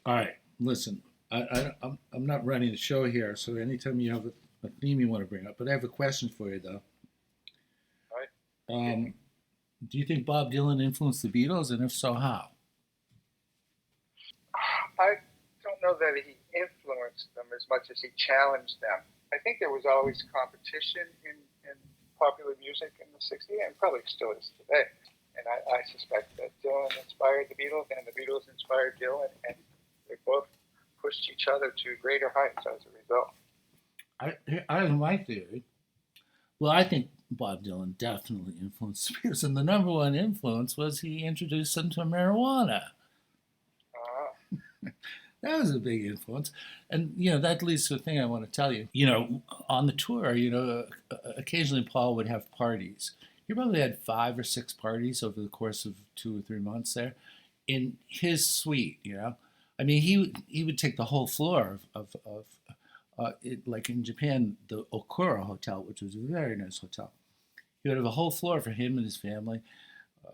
All right, listen, I'm not running the show here, so anytime you have a theme you want to bring up, but I have a question for you though. Right? Um, do you think Bob Dylan influenced the Beatles, and if so, how? I don't know that he influenced them as much as he challenged them. I think there was always competition in popular music in the 60s, and probably still is today. And I suspect that Dylan inspired the Beatles, and the Beatles inspired Dylan, and they both pushed each other to greater heights as a result. I have my theory. Well, I think Bob Dylan definitely influenced the Beatles, and the number one influence was he introduced them to marijuana. Uh, That was a big influence. And, that leads to a thing I want to tell you. On the tour, occasionally Paul would have parties. He probably had 5 or 6 parties over the course of 2 or 3 months there in his suite. I mean, he would take the whole floor like in Japan, the Okura Hotel, which was a very nice hotel. He would have a whole floor for him and his family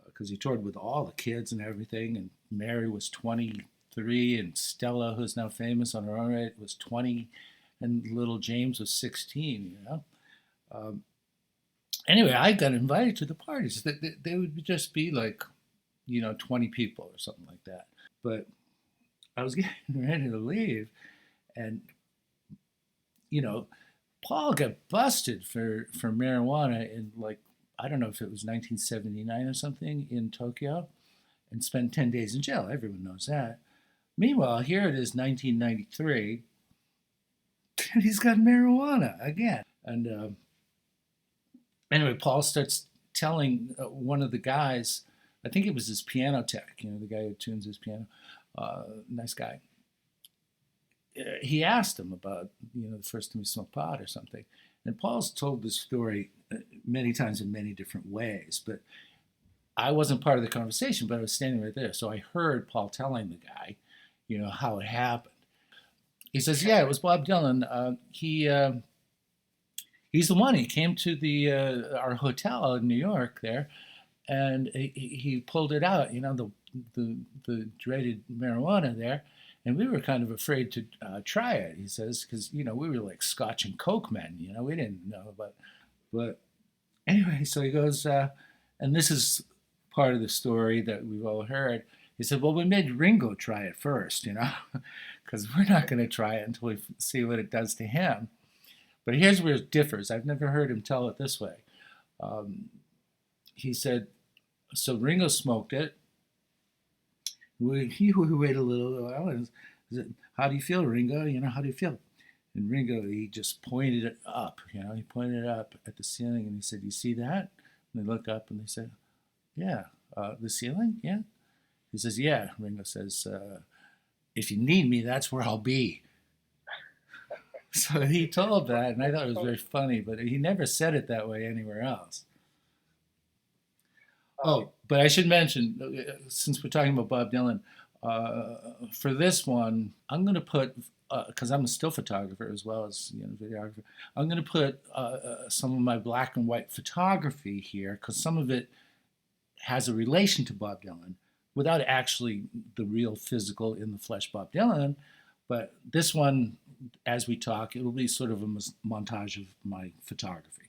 because he toured with all the kids and everything. And Mary was 23, and Stella, who's now famous on her own right, was 20, and little James was 16. Um, anyway, I got invited to the parties. They would just be like, 20 people or something like that. But I was getting ready to leave, and you know, Paul got busted for marijuana in, like, I don't know if it was 1979 or something, in Tokyo, and spent 10 days in jail. Everyone knows that. Meanwhile, here it is 1993, and he's got marijuana again. And anyway, Paul starts telling one of the guys, I think it was his piano tech, the guy who tunes his piano, nice guy. He asked him about, the first time he smoked pot or something. And Paul's told this story many times in many different ways, but I wasn't part of the conversation, but I was standing right there. So I heard Paul telling the guy, how it happened. He says, yeah, it was Bob Dylan. He's the one. He came to our hotel in New York there, and he pulled it out, the dreaded marijuana there. And we were kind of afraid to try it, he says, because, we were like Scotch and Coke men, we didn't know about. But anyway, so he goes, and this is part of the story that we've all heard. He said, well, we made Ringo try it first, because we're not going to try it until we see what it does to him. But here's where it differs. I've never heard him tell it this way. He said, so Ringo smoked it. We wait a little while. And said, how do you feel, Ringo? How do you feel? And Ringo, he just pointed it up. He pointed it up at the ceiling, and he said, "You see that?" And they look up, and they said, "Yeah, the ceiling, yeah." He says, "Yeah." Ringo says, "If you need me, that's where I'll be." So he told that, and I thought it was very funny, but he never said it that way anywhere else. Oh, but I should mention, since we're talking about Bob Dylan, for this one, I'm going to put, because I'm a still photographer as well as videographer, I'm going to put some of my black and white photography here, because some of it has a relation to Bob Dylan, without actually the real physical in the flesh Bob Dylan. But this one, as we talk, it will be sort of a montage of my photography.